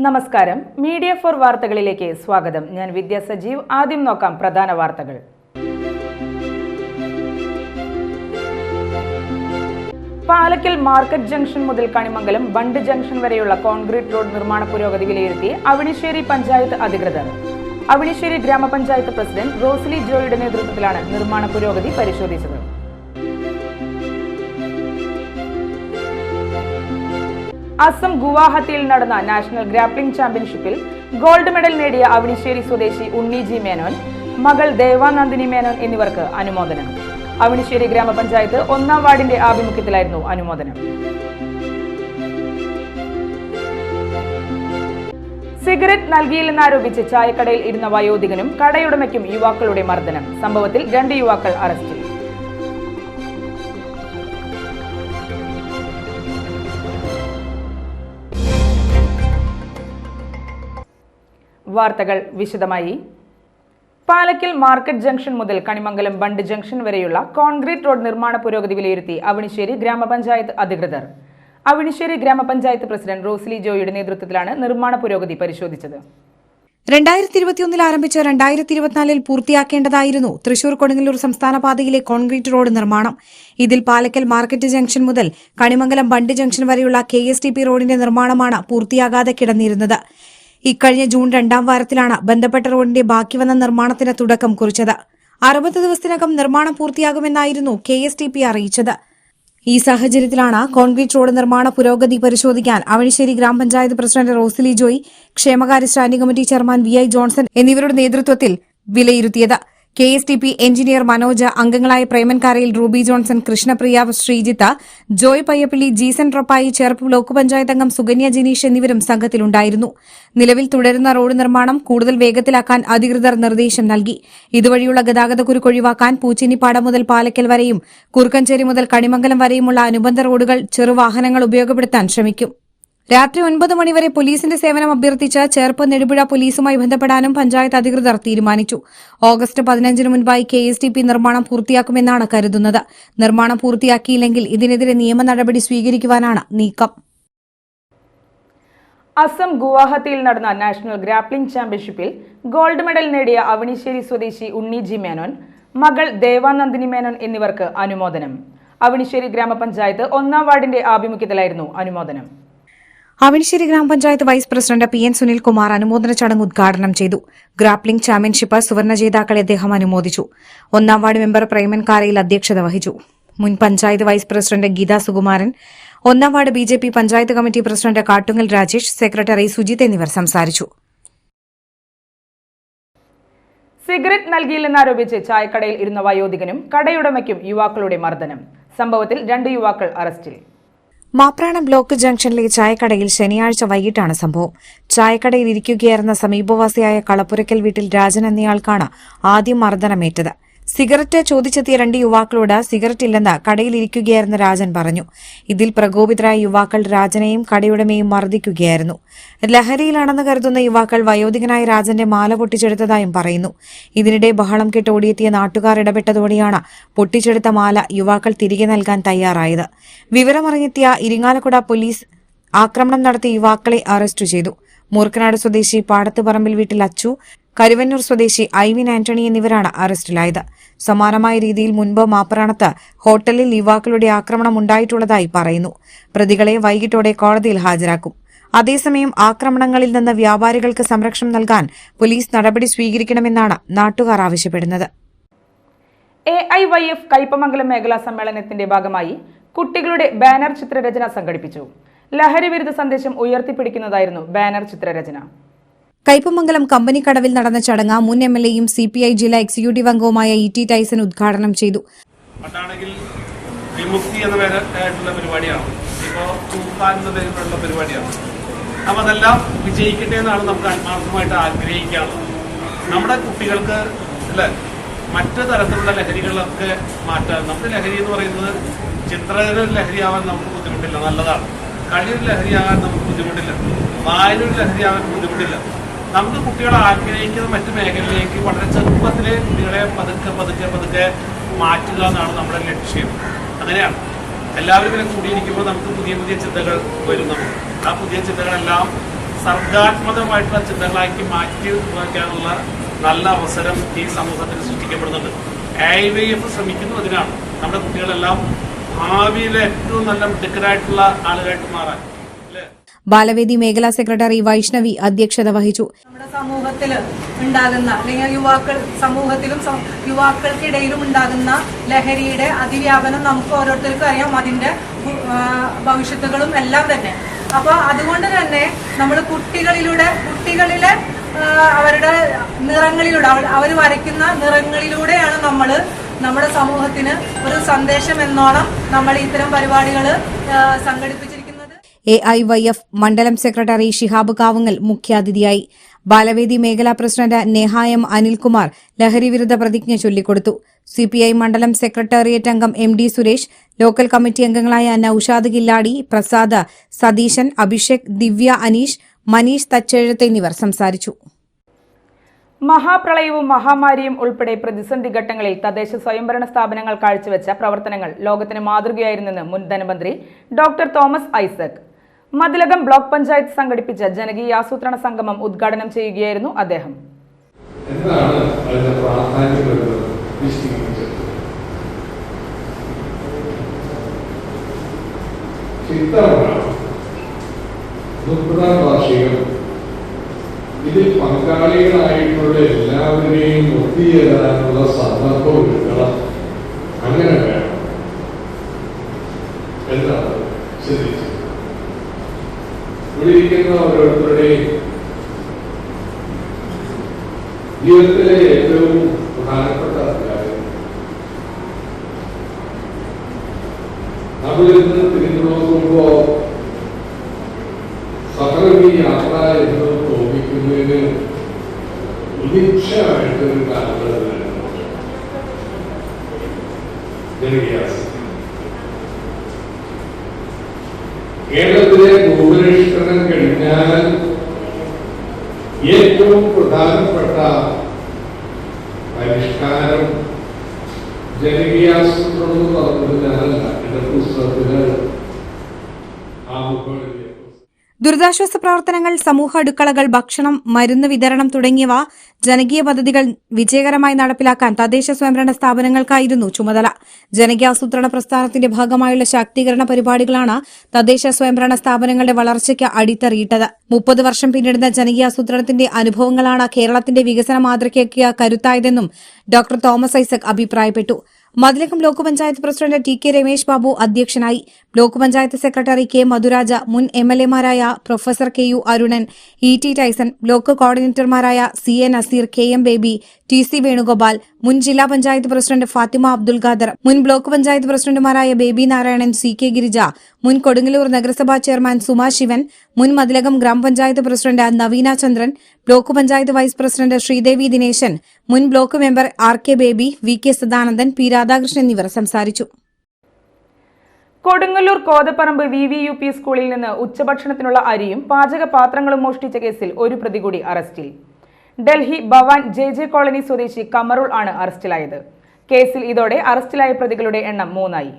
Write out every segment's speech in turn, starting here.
നമസ്കാരം, media for വാർത്തകളിലേക്ക് സ്വാഗതം. ഞാൻ വിദ്യ സജീവ്. ആദ്യം നോക്കാം പ്രധാന വാർത്തകൾ. പാലക്കൽ മാർക്കറ്റ് ജംഗ്ഷൻ മുതൽ കണിമംഗലം ബണ്ട് ജംഗ്ഷൻ വരെയുള്ള കോൺക്രീറ്റ് റോഡ് നിർമ്മാണ പുരോഗതി വിലയിരുത്തി അവണിശ്ശേരി പഞ്ചായത്ത് അധികൃതർ. അവണിശ്ശേരി ഗ്രാമപഞ്ചായത്ത് പ്രസിഡന്റ് റോസ്ലി ജോയുടെ നേതൃത്വത്തിലാണ് നിർമ്മാണ പുരോഗതി പരിശോധിച്ചത്. അസം ഗുവാഹത്തിയിൽ നടന്ന നാഷണൽ ഗ്രാപ്ലിംഗ് ചാമ്പ്യൻഷിപ്പിൽ ഗോൾഡ് മെഡൽ നേടിയ അവണിശ്ശേരി സ്വദേശി ഉണ്ണി ജി മേനോൻ, മകൾ ദേവാനന്ദിനി മേനോൻ എന്നിവർക്ക് അനുമോദനം. അവണിശ്ശേരി ഗ്രാമപഞ്ചായത്ത് 1-ാം വാർഡിന്റെ ആഭിമുഖ്യത്തിലായിരുന്നു അനുമോദനം. സിഗരറ്റ് നൽകിയില്ലെന്നാരോപിച്ച് ചായക്കടയിൽ ഇരുന്ന വയോധികനും കടയുടമയ്ക്കും യുവാക്കളുടെ മർദ്ദനം. സംഭവത്തിൽ 2 യുവാക്കൾ അറസ്റ്റിൽ. വാർത്തകൾ വിശദമായി. പാലക്കൽ മാർക്കറ്റ് ജംഗ്ഷൻ മുതൽ കണിമംഗലം ബണ്ട് ജംഗ്ഷൻ വരെയുള്ള കോൺക്രീറ്റ് റോഡ് നിർമ്മാണ പുരോഗതി വിലയിരുത്തി അവണിശ്ശേരി ഗ്രാമപഞ്ചായത്ത് അധികൃതർ. അവണിശ്ശേരി ഗ്രാമപഞ്ചായത്ത് പ്രസിഡന്റ് റോസ്ലി ജോയുടെ നേതൃത്വത്തിലാണ് നിർമ്മാണ പുരോഗതി പരിശോധിച്ചത്. 2021 ആരംഭിച്ച് 2024 പൂർത്തിയാക്കേണ്ടതായിരുന്നു തൃശൂർ കൊടുങ്ങല്ലൂർ സംസ്ഥാന പാതയിലെ കോൺക്രീറ്റ് റോഡ് നിർമ്മാണം. ഇതിൽ പാലക്കൽ മാർക്കറ്റ് ജംഗ്ഷൻ മുതൽ കണിമംഗലം ബണ്ട് ജംഗ്ഷൻ വരെയുള്ള KSTP റോഡിന്റെ നിർമ്മാണമാണ് പൂർത്തിയാകാതെ കിടന്നിരുന്നത്. ഇക്കഴിഞ്ഞ ജൂൺ 2-ാം വാരത്തിലാണ് ബന്ധപ്പെട്ട റോഡിന്റെ ബാക്കി വന്ന നിർമ്മാണത്തിന് തുടക്കം കുറിച്ചത്. 60 ദിവസത്തിനകം നിർമ്മാണം പൂർത്തിയാകുമെന്നായിരുന്നു KSTP അറിയിച്ചത്. ഈ സാഹചര്യത്തിലാണ് കോൺക്രീറ്റ് റോഡ് നിർമ്മാണ പുരോഗതി പരിശോധിക്കാൻ അവണിശ്ശേരി ഗ്രാമപഞ്ചായത്ത് പ്രസിഡന്റ് റോസ്ലി ജോയ്, ക്ഷേമകാര്യ standing committee chairman VI Johnson എന്നിവരുടെ നേതൃത്വത്തിൽ വിലയിരുത്തിയത്. KSTP എഞ്ചിനീയർ മനോജ്, അംഗങ്ങളായ പ്രേമൻകാരയിൽ റൂബി ജോൺസൺ, കൃഷ്ണപ്രിയ ശ്രീജിത്ത്, ജോയ് പയ്യപ്പള്ളി, ജീസൻ റൊപ്പായി, ചേർപ്പ് ബ്ലോക്ക് പഞ്ചായത്ത് അംഗം സുകന്യ ജിനീഷ് എന്നിവരും സംഘത്തിലുണ്ടായിരുന്നു. നിലവിൽ തുടരുന്ന റോഡ് നിർമ്മാണം കൂടുതൽ വേഗത്തിലാക്കാൻ അധികൃതർ നിർദ്ദേശം നൽകി. ഇതുവഴിയുള്ള ഗതാഗതക്കുരുക്ക് ഒഴിവാക്കാൻ പൂച്ചിനിപ്പാടം മുതൽ പാലക്കൽ വരെയും കുറുക്കഞ്ചേരി മുതൽ കണിമംഗലം വരെയുമുള്ള അനുബന്ധ റോഡുകൾ ചെറുവാഹനങ്ങൾ ഉപയോഗപ്പെടുത്താൻ ശ്രമിക്കും. രാത്രി 9 മണിവരെ പോലീസിന്റെ സേവനം അഭ്യർത്ഥിച്ച് ചേർപ്പ് നെടുപുഴ പോലീസുമായി ബന്ധപ്പെടാനും പഞ്ചായത്ത് അധികൃതർ തീരുമാനിച്ചു. ഓഗസ്റ്റ് 15-ന് മുൻപായി KSTP നിർമ്മാണം പൂർത്തിയാക്കുമെന്നാണ് കരുതുന്നത്. നിർമ്മാണം പൂർത്തിയാക്കിയില്ലെങ്കിൽ ഇതിനെതിരെ നിയമ നടപടി സ്വീകരിക്കുവാനാണ് നീക്കം. അസം ഗുവാഹത്തിയിൽ നടന്ന നാഷണൽ ഗ്രാപ്ലിംഗ് ചാമ്പ്യൻഷിപ്പിൽ ഗോൾഡ് മെഡൽ നേടിയ അവണിശ്ശേരി സ്വദേശി ഉണ്ണി ജി മേനോൻ, മകൾ ദേവാനന്ദിനി മേനോൻ എന്നിവർക്ക് അനുമോദനം. അവണിശ്ശേരി ഗ്രാമപഞ്ചായത്ത് 1-ാം വാർഡിന്റെ ആഭിമുഖ്യത്തിലായിരുന്നു അനുമോദനം. അവണിശ്ശേരി ഗ്രാമപഞ്ചായത്ത് വൈസ് പ്രസിഡന്റ് PN സുനിൽകുമാർ അനുമോദന ചടങ്ങ് ഉദ്ഘാടനം ചെയ്തു. ഗ്രാപ്ലിംഗ് ചാമ്പ്യൻഷിപ്പ് സുവർണ ജേതാക്കളെ അദ്ദേഹം അനുമോദിച്ചു. 1-ാം വാർഡ് മെമ്പർ പ്രേമൻകാരയിൽ അധ്യക്ഷത വഹിച്ചു. മുൻ പഞ്ചായത്ത് വൈസ് പ്രസിഡന്റ് ഗീതാ സുകുമാരൻ, 1-ാം ward BJP panchayat committee president Kattungal Rajesh, secretary Sujith എന്നിവർ സംസാരിച്ചു. സിഗരറ്റ് നൽകിയില്ലെന്നാരോപിച്ച് ചായക്കടയിൽ ഇരുന്ന വയോധികനും കടയുടമയ്ക്കും യുവാക്കളുടെ മർദ്ദനം. സംഭവത്തിൽ 2 യുവാക്കൾ അറസ്റ്റിൽ. മാപ്രാണം ബ്ലോക്ക് ജംഗ്ഷനിലെ ചായക്കടയിൽ ശനിയാഴ്ച വൈകിട്ടാണ് സംഭവം. ചായക്കടയിൽ ഇരിക്കുകയായിരുന്ന സമീപവാസിയായ കളപ്പുരയ്ക്കൽ വീട്ടിൽ രാജൻ എന്നയാൾക്കാണ് ആദ്യം മർദ്ദനമേറ്റത്. സിഗരറ്റ് ചോദിച്ചെത്തിയ 2 യുവാക്കളോട് സിഗരറ്റ് ഇല്ലെന്ന് കടയിലിരിക്കുകയായിരുന്ന രാജൻ പറഞ്ഞു. ഇതിൽ പ്രകോപിതരായ യുവാക്കൾ രാജനെയും കടയുടമയും മർദ്ദിക്കുകയായിരുന്നു. ലഹരിയിലാണെന്ന് കരുതുന്ന യുവാക്കൾ വയോധികനായ രാജന്റെ മാല പൊട്ടിച്ചെടുത്തതായും പറയുന്നു. ഇതിനിടെ ബഹളം കേട്ട് ഓടിയെത്തിയ നാട്ടുകാർ ഇടപെട്ടതോടെയാണ് പൊട്ടിച്ചെടുത്ത മാല യുവാക്കൾ തിരികെ നൽകാൻ തയ്യാറായത്. വിവരമറിഞ്ഞെത്തിയ ഇരിങ്ങാലക്കുട പോലീസ് ആക്രമണം നടത്തിയ യുവാക്കളെ അറസ്റ്റ് ചെയ്തു. മൂർക്കനാട് സ്വദേശി പാടത്തുപറമ്പിൽ വീട്ടിൽ അച്ചു, കരുവന്നൂർ സ്വദേശി ഐവിൻ ആന്റണി എന്നിവരാണ് അറസ്റ്റിലായത്. സമാനമായ രീതിയിൽ മുൻപ് മാപ്രാണത്ത് ഹോട്ടലിൽ യുവാക്കളുടെ ആക്രമണം ഉണ്ടായിട്ടുള്ളതായി പറയുന്നു. പ്രതികളെ വൈകിട്ടോടെ കോടതിയിൽ ഹാജരാക്കും. അതേസമയം ആക്രമണങ്ങളിൽ നിന്ന് വ്യാപാരികൾക്ക് സംരക്ഷണം നൽകാൻ പോലീസ് നടപടി സ്വീകരിക്കണമെന്നാണ് നാട്ടുകാർ ആവശ്യപ്പെടുന്നത്. AIYF കയ്പമംഗലം മേഖലാ സമ്മേളനത്തിന്റെ ഭാഗമായി കുട്ടികളുടെ ബാനർ ചിത്രരചന സംഘടിപ്പിച്ചു. ലഹരി വിരുദ്ധ സന്ദേശം ഉയർത്തിപ്പിടിക്കുന്നതായിരുന്നു ബാനർ ചിത്രരചന. കയ്പമംഗലം കമ്പനിക്കടവിൽ നടന്ന ചടങ്ങ് മുൻ MLAയും CPI ജില്ലാ എക്സിക്യൂട്ടീവ് അംഗവുമായ ET ടൈസൺ ഉദ്ഘാടനം ചെയ്തു. വിമുക്തി എന്ന പേരായിട്ടുള്ള പരിപാടിയാണ്, ഇപ്പോൾ തൂഫാൻ എന്ന പേരിലുള്ള പരിപാടിയാണ്. അപ്പം അതെല്ലാം വിജയിക്കട്ടെ എന്നാണ് നമുക്ക് ആത്മാർത്ഥമായിട്ട് ആഗ്രഹിക്കാനുള്ളത്. നമ്മുടെ കുട്ടികൾക്ക് അല്ലെ മറ്റു തരത്തിലുള്ള ലഹരികളൊക്കെ മാറ്റാൻ, നമ്മുടെ ലഹരി എന്ന് പറയുന്നത് ചിത്രരചന ലഹരിയാവാൻ നമുക്ക് ബുദ്ധിമുട്ടില്ല, നല്ലതാണ്. കളിയൊരു ലഹരിയാകാൻ നമുക്ക് ബുദ്ധിമുട്ടില്ല, വായനൊരു ലഹരിയാകാൻ ബുദ്ധിമുട്ടില്ല. നമുക്ക് കുട്ടികളെ ആഗ്രഹിക്കുന്ന മറ്റു മേഖലയിലേക്ക് വളരെ ചെറുപ്പത്തിലെ കുട്ടികളെ പതുക്കെ പതുക്കെ പതുക്കെ മാറ്റുക എന്നാണ് നമ്മുടെ ലക്ഷ്യം. അങ്ങനെയാണ് എല്ലാവരും ഇങ്ങനെ കൂടിയിരിക്കുമ്പോൾ നമുക്ക് പുതിയ പുതിയ ചിന്തകൾ വരും. നമുക്ക് ആ പുതിയ ചിന്തകളെല്ലാം സർഗാത്മകമായിട്ടുള്ള ചിന്തകളാക്കി മാറ്റി വയ്ക്കാനുള്ള നല്ല അവസരം ഈ സമൂഹത്തിന് സൃഷ്ടിക്കപ്പെടുന്നുണ്ട്. AIYF ശ്രമിക്കുന്നു അതിനാണ്. നമ്മുടെ കുട്ടികളെല്ലാം ഭാവിയിലെ ഏറ്റവും നല്ല മിടുക്കരായിട്ടുള്ള ആളുകളായിട്ട് മാറാൻ. ബാലവേദി മേഖലാ സെക്രട്ടറി വൈഷ്ണവി അധ്യക്ഷത വഹിച്ചു. നമ്മുടെ സമൂഹത്തിൽ ഉണ്ടാകുന്ന അല്ലെങ്കിൽ സമൂഹത്തിലും യുവാക്കൾക്കിടയിലും ഉണ്ടാകുന്ന ലഹരിയുടെ അതിവ്യാപനം നമുക്ക് ഓരോരുത്തർക്കും അറിയാം. അതിന്റെ ഭവിഷ്യത്തുകളും എല്ലാം തന്നെ. അപ്പോൾ അതുകൊണ്ട് തന്നെ നമ്മൾ കുട്ടികളിലെ അവരുടെ നിറങ്ങളിലൂടെ അവർ വരയ്ക്കുന്ന നിറങ്ങളിലൂടെയാണ് നമ്മൾ നമ്മുടെ സമൂഹത്തിന് ഒരു സന്ദേശം എന്നോണം നമ്മൾ ഇത്തരം പരിപാടികൾ സംഘടിപ്പിച്ചിരിക്കുന്നത്. AIYF മണ്ഡലം സെക്രട്ടറി ഷിഹാബ് കാവുങ്ങൽ മുഖ്യാതിഥിയായി. ബാലവേദി മേഖലാ പ്രസിഡന്റ് നെഹായം അനിൽകുമാർ ലഹരിവിരുദ്ധ പ്രതിജ്ഞ ചൊല്ലിക്കൊടുത്തു. CPI മണ്ഡലം സെക്രട്ടേറിയറ്റ് അംഗം MD സുരേഷ്, ലോക്കൽ കമ്മിറ്റി അംഗങ്ങളായ നൌഷാദ് കില്ലാടി, പ്രസാദ്, സതീശൻ, അഭിഷേക്, ദിവ്യ, അനീഷ്, മനീഷ് തച്ചെഴുത്ത് എന്നിവർ സംസാരിച്ചു. മഹാപ്രളയവും മഹാമാരിയും ഉൾപ്പെടെ പ്രതിസന്ധി ഘട്ടങ്ങളിൽ തദ്ദേശ സ്വയംഭരണ സ്ഥാപനങ്ങൾ കാഴ്ചവെച്ച പ്രവർത്തനങ്ങൾ ലോകത്തിന് മാതൃകയായിരുന്നെന്ന് മുൻ ധനമന്ത്രി ഡോക്ടർ തോമസ് ഐസക്. മതിലകം ബ്ലോക്ക് പഞ്ചായത്ത് സംഘടിപ്പിച്ച ജനകീയ ആസൂത്രണ സംഗമം ഉദ്ഘാടനം ചെയ്യുകയായിരുന്നു അദ്ദേഹം. ഇതിൽ പങ്കാളികളായിട്ടുള്ള എല്ലാവരെയും ഒത്തുചേരാനുള്ള സന്ദർഭം ഒരുക്കണം. അങ്ങനെ വേണം എന്നാണ് ചിന്തിച്ചത്. ഇവിടെ ഇരിക്കുന്ന ഓരോരുത്തരുടെയും ജീവിതത്തിലെ ഏറ്റവും പ്രധാനപ്പെട്ട കാര്യം നമ്മളിന്ന് തിരിഞ്ഞു നോക്കുമ്പോ സഫലമീ യാത്ര എന്ന് തോന്നിക്കുന്നതിന് ഉദിക്ഷമായിട്ടൊരു കാലഘട്ടം കേരളത്തിലെ ഭൂപരിഷ്കരണം കഴിഞ്ഞാൽ ഏറ്റവും പ്രധാനപ്പെട്ട പരിഷ്കാരം ജനകീയാസൂത്രണം എന്ന് പറഞ്ഞത് ഞാനല്ല. എന്റെ പുസ്തകത്തിന് ആമുഖം. ദുരിതാശ്വാസ പ്രവർത്തനങ്ങൾ, സമൂഹ അടുക്കളകൾ, ഭക്ഷണം, മരുന്ന് വിതരണം തുടങ്ങിയവ ജനകീയ പദ്ധതികൾ വിജയകരമായി നടപ്പിലാക്കാൻ തദ്ദേശ സ്വയംഭരണ സ്ഥാപനങ്ങൾക്കായിരുന്നു ചുമതല. ജനകീയാസൂത്രണ പ്രസ്ഥാനത്തിന്റെ ഭാഗമായുള്ള ശാക്തീകരണ പരിപാടികളാണ് തദ്ദേശ സ്വയംഭരണ സ്ഥാപനങ്ങളുടെ വളർച്ചയ്ക്ക് അടിത്തറയിട്ടത്. 30 വർഷം പിന്നിടുന്ന ജനകീയാസൂത്രണത്തിന്റെ അനുഭവങ്ങളാണ് കേരളത്തിന്റെ വികസന മാതൃകയ്ക്ക് കരുത്തായതെന്നും ഡോക്ടർ തോമസ് ഐസക് അഭിപ്രായപ്പെട്ടു. Mathilakam block panchayat president TK Ramesh Babu അധ്യക്ഷനായി. Block panchayat secretary K Madhuraja, മുൻ MLA-മാരായ professor KU Arunan, ET Tyson, block കോർഡിനേറ്റർമാരായ CA Naseer, KM Baby, TC Venugopal, മുൻ ജില്ലാ പഞ്ചായത്ത് പ്രസിഡന്റ് ഫാത്തിമ അബ്ദുൽ ഖാദർ, മുൻ ബ്ലോക്ക് പഞ്ചായത്ത് പ്രസിഡന്റുമാരായ ബേബി നാരായണൻ, CK ഗിരിജ, മുൻ കൊടുങ്ങല്ലൂർ നഗരസഭാ ചെയർമാൻ സുമാ ശിവൻ, മുൻ മതിലകം ഗ്രാമപഞ്ചായത്ത് president Naveena Chandran, block panchayat vice president Sreedevi Dineshan, മുൻ block member RK Baby, VK Sadanandan, P Radhakrishnan എന്നിവർ സംസാരിച്ചു. കൊടുങ്ങല്ലൂർ കോതപ്പറമ്പ് VVUP സ്കൂളിൽ നിന്ന് ഉച്ചഭക്ഷണത്തിനുള്ള അരിയും പാചകപാത്രങ്ങളും മോഷ്ടിച്ച കേസിൽ ഒരു പ്രതി കൂടി അറസ്റ്റിൽ. ഡൽഹി ഭവാൻ JJ കോളനി സ്വദേശി കമറുൾ ആണ് അറസ്റ്റിലായത്. കേസിൽ ഇതോടെ അറസ്റ്റിലായ പ്രതികളുടെ എണ്ണം 3 ആയി.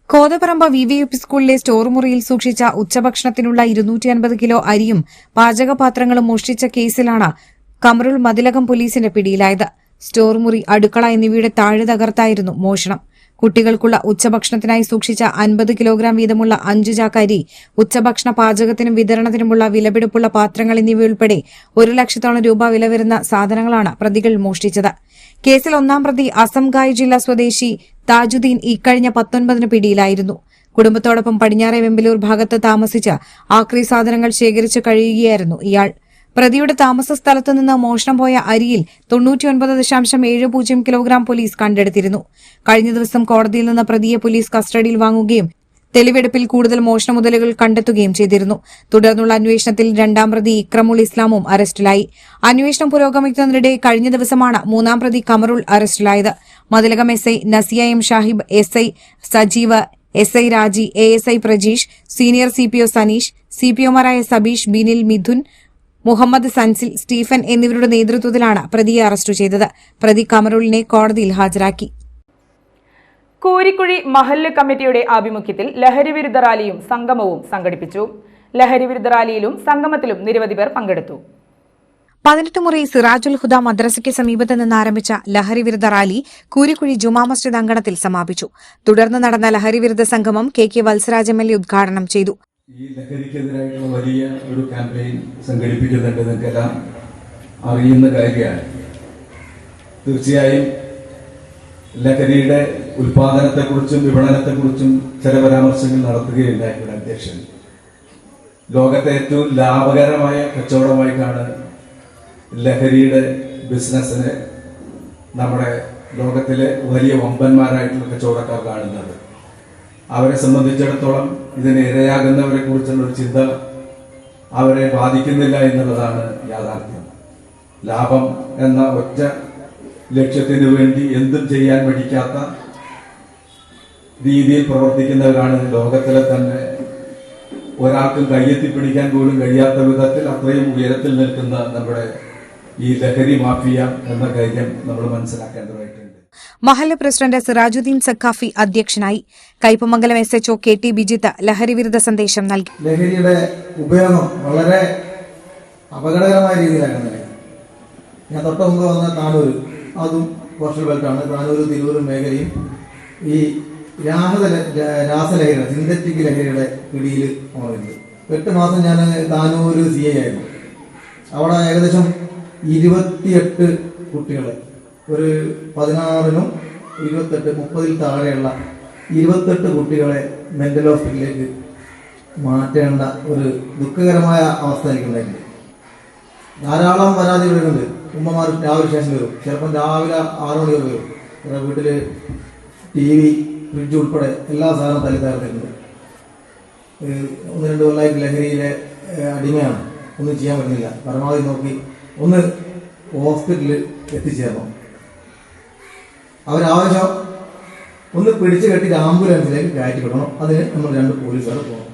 കോതപ്പറമ്പ് VVUP സ്കൂളിലെ സ്റ്റോർ മുറിയിൽ സൂക്ഷിച്ച ഉച്ചഭക്ഷണത്തിനുള്ള 250 കിലോ അരിയും പാചകപാത്രങ്ങളും മോഷ്ടിച്ച കേസിലാണ് കമറുൾ മതിലകം പോലീസിന്റെ പിടിയിലായത്. സ്റ്റോർ മുറി, അടുക്കള എന്നിവയുടെ താഴെ തകർത്തായിരുന്നു മോഷണം. കുട്ടികൾക്കുള്ള ഉച്ചഭക്ഷണത്തിനായി സൂക്ഷിച്ച 50 കിലോഗ്രാം വീതമുള്ള 5 ചാക്ക് അരി, ഉച്ചഭക്ഷണ പാചകത്തിനും വിതരണത്തിനുമുള്ള വിലപിടിപ്പുള്ള പാത്രങ്ങൾ എന്നിവയുൾപ്പെടെ 1 ലക്ഷത്തോളം രൂപ വില വരുന്ന സാധനങ്ങളാണ് പ്രതികൾ മോഷ്ടിച്ചത്. കേസിൽ 1-ാം പ്രതി അസംഗായ് ജില്ലാ സ്വദേശി താജുദ്ദീൻ ഇക്കഴിഞ്ഞ 19-ന് പിടിയിലായിരുന്നു. കുടുംബത്തോടൊപ്പം പടിഞ്ഞാറെ വെമ്പലൂർ ഭാഗത്ത് താമസിച്ച് ആക്രി സാധനങ്ങൾ ശേഖരിച്ചു കഴിയുകയായിരുന്നു ഇയാൾ. പ്രതിയുടെ താമസ സ്ഥലത്തു നിന്ന് മോഷണം പോയ അരിയിൽ 99.70 കിലോഗ്രാം പോലീസ് കണ്ടെടുത്തിരുന്നു. കഴിഞ്ഞ ദിവസം കോടതിയിൽ നിന്ന് പ്രതിയെ പോലീസ് കസ്റ്റഡിയിൽ വാങ്ങുകയും തെളിവെടുപ്പിൽ കൂടുതൽ മോഷണ മുതലുകൾ കണ്ടെത്തുകയും ചെയ്തിരുന്നു. തുടർന്നുള്ള അന്വേഷണത്തിൽ 2-ാം പ്രതി ഇക്രമുൽ ഇസ്ലാമും അറസ്റ്റിലായി. അന്വേഷണം പുരോഗമിക്കുന്നതിനിടെ കഴിഞ്ഞ ദിവസമാണ് 3-ാം പ്രതി കമറുൾ അറസ്റ്റിലായത്. Mathilakam SI Nasiya M Shahib, SI Sajeev, SI Raji, ASI Prajeesh, senior CPO Saneesh, CPOമാരായ സബീഷ്, ബിനിൽ, മിഥുൻ, മുഹമ്മദ് സൻസിൽ, സ്റ്റീഫൻ എന്നിവരുടെ നേതൃത്വത്തിലാണ് പ്രതിയെ അറസ്റ്റ് ചെയ്തത്. പ്രതി കമറുളിനെ കോടതിയിൽ ഹാജരാക്കി. കൂരിക്കുഴി മഹല്ല് കമ്മിറ്റിയുടെ ആഭിമുഖ്യത്തിൽ ലഹരി വിരുദ്ധ റാലിയും സംഗമവും സംഘടിപ്പിച്ചു. ലഹരി വിരുദ്ധ റാലിയിലും സംഗമത്തിലും നിരവധി പേർ പങ്കെടുത്തു. 18 മുറി സിറാജുൽ ഹുദ മദ്രസയ്ക്ക് സമീപത്ത് നിന്ന് ആരംഭിച്ച ലഹരി വിരുദ്ധ റാലി കൂരിക്കുഴി ജുമാ മസ്ജിദ് അങ്കണത്തിൽ സമാപിച്ചു. തുടർന്ന് നടന്ന ലഹരി വിരുദ്ധ സംഗമം KK വത്സരാജ് MLA ഉദ്ഘാടനം ചെയ്തു. ഈ ലഹരിക്കെതിരായിട്ടുള്ള വലിയ ഒരു ക്യാമ്പയിൻ സംഘടിപ്പിക്കുന്നുണ്ട്, നിങ്ങൾക്കെല്ലാം അറിയുന്ന കാര്യമാണ്. തീർച്ചയായും ലഹരിയുടെ ഉൽപാദനത്തെക്കുറിച്ചും വിപണനത്തെക്കുറിച്ചും ചില പരാമർശങ്ങൾ നടത്തുകയുണ്ടായി ഇവിടെ അധ്യക്ഷൻ. ലോകത്തെ ഏറ്റവും ലാഭകരമായ കച്ചവടമായിട്ടാണ് ലഹരിയുടെ ബിസിനസ്സിനെ നമ്മുടെ ലോകത്തിലെ വലിയ വമ്പന്മാരായിട്ടുള്ള കച്ചവടക്കാർ കാണുന്നത്. അവരെ സംബന്ധിച്ചിടത്തോളം ഇതിന് ഇരയാകുന്നവരെ കുറിച്ചുള്ള ഒരു ചിന്ത അവരെ ബാധിക്കുന്നില്ല എന്നുള്ളതാണ് യാഥാർത്ഥ്യം. ലാഭം എന്ന ഒറ്റ ലക്ഷ്യത്തിന് വേണ്ടി എന്തും ചെയ്യാൻ മടിക്കാത്ത രീതിയിൽ പ്രവർത്തിക്കുന്നവരാണ് ലോകത്തിലെ തന്നെ ഒരാൾക്കും കയ്യെത്തിപ്പിടിക്കാൻ പോലും കഴിയാത്ത വിധത്തിൽ അത്രയും ഉയരത്തിൽ നിൽക്കുന്ന നമ്മുടെ ഈ ലഹരി മാഫിയ എന്ന കാര്യം നമ്മൾ മനസ്സിലാക്കേണ്ടതായിട്ടുണ്ട്. മഹല്ല് പ്രസിഡന്റ് സിറാജുദ്ദീൻ സഖാഫി അധ്യക്ഷനായി. കയ്പമംഗലം SHO KT ബിജിത്ത് ലഹരി വിരുദ്ധ സന്ദേശം നൽകി. ലഹരിയുടെ ഉപയോഗം വളരെ അപകടകരമായ രീതിയിലാണ്. ഞാൻ തൊട്ട് മുമ്പ് വന്ന താനൂർ, അതും കോസ്റ്റൽ ബെൽറ്റാണ്. താനൂർ തിരൂർ മേഖലയും ഈ രാസലഹരി സിന്തറ്റിക് ലഹരിയുടെ പിടിയിൽ ഉണരുന്നത്. 8 മാസം ഞാൻ താനൂർ CI ആയിരുന്നു. അവിടെ ഏകദേശം 28 കുട്ടികളെ, ഒരു 16നും 28, 30-ൽ താഴെയുള്ള 28 കുട്ടികളെ മെന്റൽ ഹോസ്പിറ്റലിലേക്ക് മാറ്റേണ്ട ഒരു ദുഃഖകരമായ അവസ്ഥ എനിക്കുണ്ടായിട്ടുണ്ട്. ധാരാളം പരാതി വരുന്നുണ്ട്. ഉമ്മമാർ രാവിലെ സ്റ്റേഷൻ വരും, ചിലപ്പം രാവിലെ 6 മണി വരെ വരും. വീട്ടിൽ TV, ഫ്രിഡ്ജ് ഉൾപ്പെടെ എല്ലാ സാധനവും തല്ലി തകർത്തിട്ടുണ്ട്. 1-2 കൊല്ലമായിട്ട് ലഹരിയിലെ അടിമയാണ്. ഒന്നും ചെയ്യാൻ പറ്റുന്നില്ല. പരമാവധി നോക്കി ഒന്ന് ഹോസ്പിറ്റലിൽ എത്തിച്ചേരണം. അവരാവശ്യം ഒന്ന് പിടിച്ചു കെട്ടിയിട്ട് ആംബുലൻസിലേക്ക് കയറ്റി വിടണം. അതിന് നമ്മൾ 2 പോലീസുകാർ പോകണം.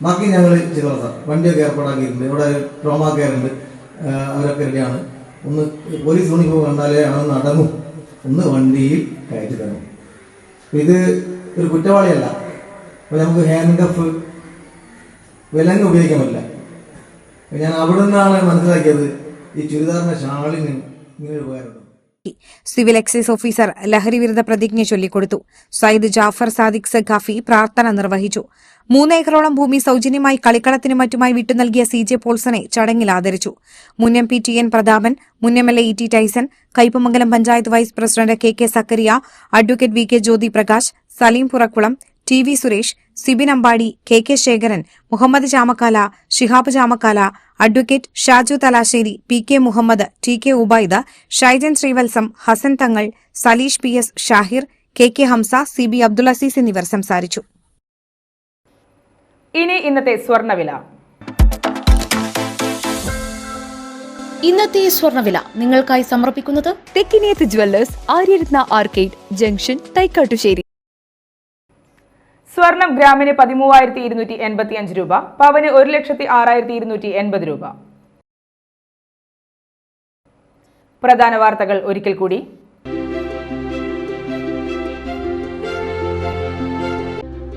ബാക്കി ഞങ്ങൾ ചെയ്തോളാം സാർ. വണ്ടിയൊക്കെ ഏർപ്പാടാക്കിയിട്ടുണ്ട്. ഇവിടെ ട്രോമാ കെയർ ഉണ്ട്, അവരൊക്കെ റെഡിയാണ്. ഒന്ന് പോലീസ് യൂണിഫോം കണ്ടാലേ ആണ് നടന്നു. ഒന്ന് വണ്ടിയിൽ കയറ്റി തരണം. ഇത് ഒരു കുറ്റവാളിയല്ല. അപ്പോൾ നമുക്ക് ഹാൻഡ് കഫ് വിലങ്ങ് ഉപയോഗിക്കാൻ പറ്റില്ല. ഞാൻ അവിടെ നിന്നാണ് മനസ്സിലാക്കിയത് ഈ ചുരിദാറിന്റെ ഷാളിന് ഇങ്ങനെ ഒരു ഉപകാരമുണ്ട്. സിവിൽ എക്സൈസ് ഓഫീസർ ലഹരി വിരുദ്ധ പ്രതിജ്ഞ ചൊല്ലിക്കൊടുത്തു. സയ്യിദ് ജാഫർ സാദിഖ് സഖാഫി പ്രാർത്ഥന നിർവഹിച്ചു. 3 ഏക്കറോളം ഭൂമി സൌജന്യമായി കളിക്കളത്തിനും മറ്റുമായി വിട്ടുനൽകിയ CJ പോൾസനെ ചടങ്ങിൽ ആദരിച്ചു. മുൻ MP TN പ്രതാപൻ, മുൻ MLA ET Tyson, Kaipamangalam panchayat vice president KK Zakariya, advocate VK Jyothi Prakash, Saleem Purakkulam, TV Suresh, Sibin Ambadi, KK Sekharan, Muhammad Chamakkala, Shihab Chamakkala, advocate Shaju Thalassery, PK Muhammad, TK Ubaid, Shaijan Srivalsam, Hasan Thangal, Saleesh PS Shahir, KK Hamza, CB Abdul Azeez എന്നിവർ സംസാരിച്ചു. ഇനി ഇന്നത്തെ സ്വർണ്ണവില. ഇന്നത്തെ സ്വർണ്ണവില നിങ്ങൾക്കായി സമർപ്പിക്കുന്നത് Thekkiniyath jewellers, Aryarathna arcade junction, Thaikkattussery. സ്വർണം ഗ്രാമിന് 13,285 രൂപ, പവന് 1,06,280 രൂപ. പ്രധാന വാർത്തകൾ ഒരിക്കൽ കൂടി.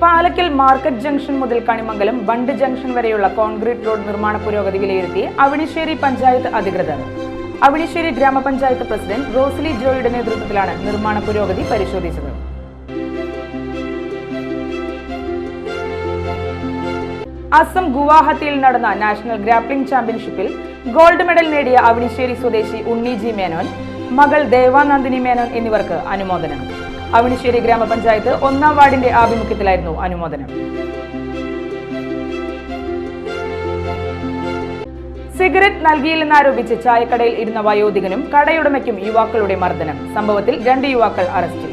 പാലക്കൽ മാർക്കറ്റ് ജംഗ്ഷൻ മുതൽ കണിമംഗലം ബണ്ട് ജംഗ്ഷൻ വരെയുള്ള കോൺക്രീറ്റ് റോഡ് നിർമ്മാണ പുരോഗതി വിലയിരുത്തി അവിണിശ്ശേരി പഞ്ചായത്ത് അധികൃതർ. അവിണിശ്ശേരി ഗ്രാമപഞ്ചായത്ത് പ്രസിഡന്റ് റോസ്ലി ജോയുടെ നേതൃത്വത്തിലാണ് നിർമ്മാണ പുരോഗതി പരിശോധിച്ചത്. അസം ഗുവാഹത്തിയിൽ നടന്ന നാഷണൽ ഗ്രാപ്ലിംഗ് ചാമ്പ്യൻഷിപ്പിൽ ഗോൾഡ് മെഡൽ നേടിയ അവിണിശ്ശേരി സ്വദേശി ഉണ്ണി ജി മേനോൻ, മകൾ ദേവാനന്ദിനി മേനോൻ എന്നിവർക്ക് അനുമോദനം. അവിണിശ്ശേരി ഗ്രാമപഞ്ചായത്ത് 1-ാം വാർഡിന്റെ ആഭിമുഖ്യത്തിലായിരുന്നു അനുമോദനം. സിഗരറ്റ് നൽകിയില്ലെന്നാരോപിച്ച് ചായക്കടയിൽ ഇരുന്ന വയോധികനും കടയുടമയ്ക്കും യുവാക്കളുടെ മർദ്ദനം. സംഭവത്തിൽ 2 യുവാക്കൾ അറസ്റ്റിൽ.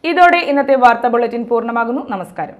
ഇതോടെ ഇന്നത്തെ വാർത്താ ബുള്ളറ്റിൻ പൂർണ്ണമാകുന്നു. നമസ്കാരം.